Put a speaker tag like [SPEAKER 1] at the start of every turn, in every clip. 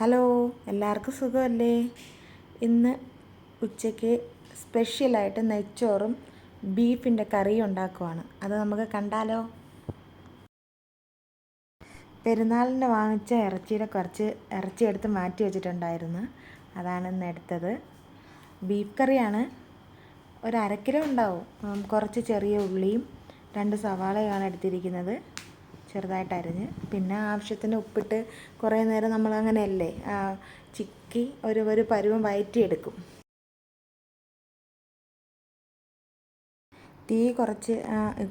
[SPEAKER 1] Hello, എല്ലാവർക്കും സുഖമല്ലേ? ഇന്ന് ഉച്ചയ്ക്ക് സ്പെഷ്യലായിട്ട് നെയ്ച്ചോറും ബീഫിൻ്റെ കറിയും ഉണ്ടാക്കുവാണ്. അത് നമുക്ക് കണ്ടാലോ? പെരുന്നാളിന് വാങ്ങിച്ച ഇറച്ചിയുടെ കുറച്ച് ഇറച്ചി എടുത്ത് മാറ്റി വെച്ചിട്ടുണ്ടായിരുന്നു. അതാണ് ഇന്ന് എടുത്തത്. ബീഫ് കറിയാണ്. ഒരു 1/2 കിലോ ഉണ്ടാവും. കുറച്ച് ചെറിയ ഉള്ളിയും 2 സവാളയാണ് എടുത്തിരിക്കുന്നത്, ചെറുതായിട്ട് അരിഞ്ഞ്. പിന്നെ ആവശ്യത്തിന് ഉപ്പിട്ട് കുറേ നേരം നമ്മൾ അങ്ങനെയല്ലേ ചിക്കി ഒരു പരുവം വഴറ്റിയെടുക്കും. തീ കുറച്ച്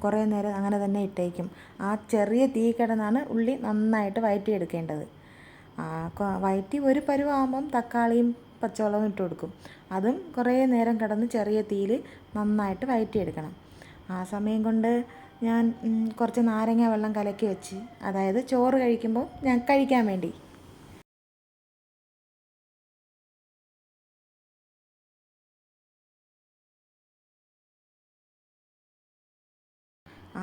[SPEAKER 1] കുറേ നേരം അങ്ങനെ തന്നെ ഇട്ടേക്കും. ആ ചെറിയ തീ കിടന്നാണ് ഉള്ളി നന്നായിട്ട് വഴറ്റിയെടുക്കേണ്ടത്. വഴറ്റി ഒരു പരുവാകുമ്പം തക്കാളിയും പച്ചമുളകും ഇട്ട് കൊടുക്കും. അതും കുറേ നേരം കിടന്ന് ചെറിയ തീയിൽ നന്നായിട്ട് വഴറ്റിയെടുക്കണം. ആ സമയം കൊണ്ട് ഞാൻ കുറച്ച് നാരങ്ങ വെള്ളം കലക്കി വെച്ച്, അതായത് ചോറ് കഴിക്കുമ്പോൾ ഞാൻ കഴിക്കാൻ വേണ്ടി.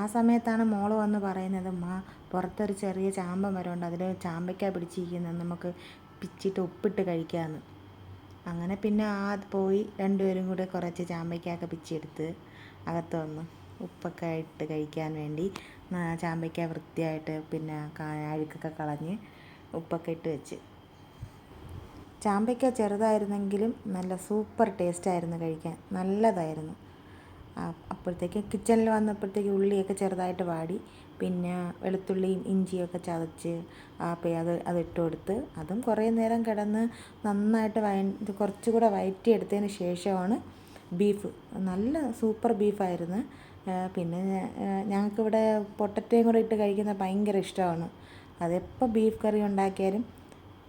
[SPEAKER 1] ആ സമയത്താണ് മോള് വന്ന് പറയുന്നത്, പുറത്തൊരു ചെറിയ ചാമ്പ മരമുണ്ട്, അതിൽ ചാമ്പയ്ക്ക പിടിച്ചിരിക്കുന്നത്, നമുക്ക് പിച്ചിട്ട് ഉപ്പിട്ട് കഴിക്കാമെന്ന്. അങ്ങനെ പിന്നെ പോയി രണ്ടുപേരും കൂടെ കുറച്ച് ചാമ്പയ്ക്കൊക്കെ പിച്ചെടുത്ത് അകത്ത് വന്ന് ഉപ്പൊക്കെ ഇട്ട് കഴിക്കാൻ വേണ്ടി ചാമ്പയ്ക്ക വൃത്തിയായിട്ട് പിന്നെ അഴുക്കൊക്കെ കളഞ്ഞ് ഉപ്പൊക്കെ ഇട്ട് വെച്ച്. ചാമ്പയ്ക്ക ചെറുതായിരുന്നെങ്കിലും നല്ല സൂപ്പർ ടേസ്റ്റായിരുന്നു, കഴിക്കാൻ നല്ലതായിരുന്നു. അപ്പോഴത്തേക്ക് കിച്ചണിൽ വന്നപ്പോഴത്തേക്ക് ഉള്ളിയൊക്കെ ചെറുതായിട്ട് വാടി. പിന്നെ വെളുത്തുള്ളിയും ഇഞ്ചിയൊക്കെ ചതച്ച് അതിട്ട് കൊടുത്ത് അതും കുറേ നേരം കിടന്ന് നന്നായിട്ട് കുറച്ചുകൂടെ വഴറ്റിയെടുത്തതിന് ശേഷമാണ് ബീഫ്. നല്ല സൂപ്പർ ബീഫായിരുന്നു. പിന്നെ ഞങ്ങൾക്കിവിടെ പൊട്ടറ്റോയും കൂടെ ഇട്ട് കഴിക്കുന്നത് ഭയങ്കര ഇഷ്ടമാണ്. അതെപ്പോൾ ബീഫ് കറി ഉണ്ടാക്കിയാലും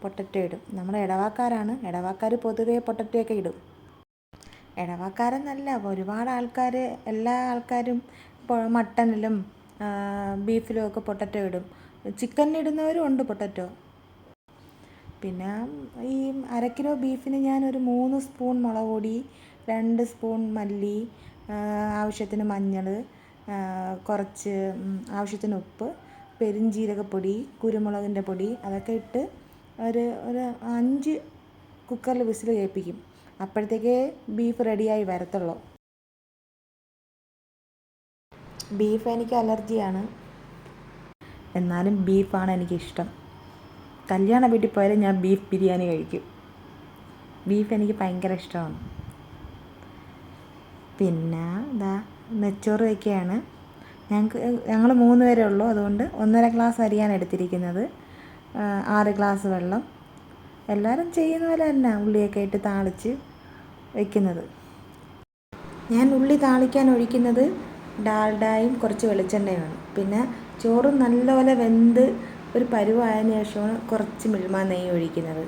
[SPEAKER 1] പൊട്ടറ്റോ ഇടും. നമ്മൾ ഇടവക്കാരാണ്, ഇടവക്കാർ പൊതുവേ പൊട്ടറ്റോയൊക്കെ ഇടും. ഇടവക്കാരെന്നല്ല, ഒരുപാട് ആൾക്കാർ, എല്ലാ ആൾക്കാരും ഇപ്പോൾ മട്ടനിലും ബീഫിലും ഒക്കെ പൊട്ടറ്റോ ഇടും. ചിക്കനിടുന്നവരും ഉണ്ട് പൊട്ടറ്റോ. പിന്നെ ഈ 1/2 കിലോ ബീഫിന് ഞാനൊരു 3 സ്പൂൺ മുളക് പൊടി, 2 സ്പൂൺ മല്ലി, ആവശ്യത്തിന് മഞ്ഞൾ, കുറച്ച് ആവശ്യത്തിന് ഉപ്പ്, പെരുംജീരകപ്പൊടി, കുരുമുളകിൻ്റെ പൊടി, അതൊക്കെ ഇട്ട് ഒരു 5 കുക്കറിൽ വിസിൽ കേൾപ്പിക്കും. അപ്പോഴത്തേക്കേ ബീഫ് റെഡിയായി വരത്തുള്ളൂ. ബീഫ് എനിക്ക് അലർജിയാണ്, എന്നാലും ബീഫാണ് എനിക്കിഷ്ടം. കല്യാണ വീട്ടിൽ പോയാലും ഞാൻ ബീഫ് ബിരിയാണി കഴിക്കും. ബീഫ് എനിക്ക് ഭയങ്കര ഇഷ്ടമാണ്. പിന്നെ നെയ്ച്ചോറ് വയ്ക്കുകയാണ്. ഞങ്ങൾ 3 പേരേ ഉള്ളൂ, അതുകൊണ്ട് 1.5 ഗ്ലാസ് അരിയാണ് എടുത്തിരിക്കുന്നത്. 6 ഗ്ലാസ് വെള്ളം. എല്ലാവരും ചെയ്യുന്ന പോലെ തന്നെ ഉള്ളിയൊക്കെ ഇട്ട് താളിച്ച് വയ്ക്കുന്നത്. ഞാൻ ഉള്ളി താളിക്കാൻ ഒഴിക്കുന്നത് ഡാൽഡായും കുറച്ച് വെളിച്ചെണ്ണയുമാണ്. പിന്നെ ചോറ് നല്ലപോലെ വെന്ത് ഒരു പരുവായതിനു ശേഷമാണ് കുറച്ച് മിൽമ നെയ്യ് ഒഴിക്കുന്നത്.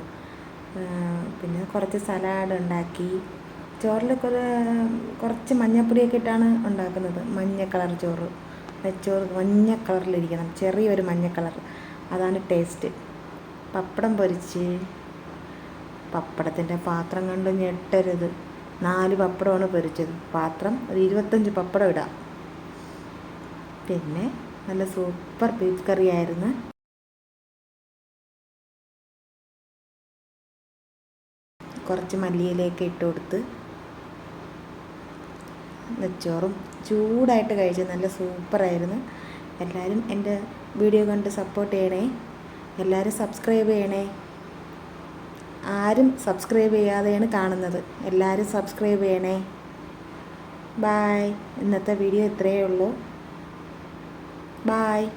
[SPEAKER 1] പിന്നെ കുറച്ച് സലാഡ് ഉണ്ടാക്കി. ചോറിൽ കുറച്ച് മഞ്ഞൾപ്പൊടിയൊക്കെ ഇട്ടാണ് ഉണ്ടാക്കുന്നത്. മഞ്ഞ കളർ ചോറ്, നെയ്ച്ചോറ് മഞ്ഞ കളറിലിരിക്കണം, ചെറിയൊരു മഞ്ഞ കളർ, അതാണ് ടേസ്റ്റ്. പപ്പടം പൊരിച്ച്, പപ്പടത്തിൻ്റെ പാത്രം കണ്ട് ഞെട്ടരുത്. 4 പപ്പടമാണ് പൊരിച്ചത്. പാത്രം ഒരു 25 പപ്പടം ഇടാം. പിന്നെ നല്ല സൂപ്പർ ബീഫ് കറിയായിരുന്നു. കുറച്ച് മല്ലിയിലേക്ക് ഇട്ട് കൊടുത്ത് നെയ്ച്ചോറും ചൂടായിട്ട് കഴിച്ച് നല്ല സൂപ്പറായിരുന്നു. എല്ലാവരും എൻ്റെ വീഡിയോ കണ്ട് സപ്പോർട്ട് ചെയ്യണേ. എല്ലാവരും സബ്സ്ക്രൈബ് ചെയ്യണേ. ആരും സബ്സ്ക്രൈബ് ചെയ്യാതെയാണ് കാണുന്നത്. എല്ലാവരും സബ്സ്ക്രൈബ് ചെയ്യണേ. ബായ്. ഇന്നത്തെ വീഡിയോ ഇത്രയേ ഉള്ളൂ. ബായ്.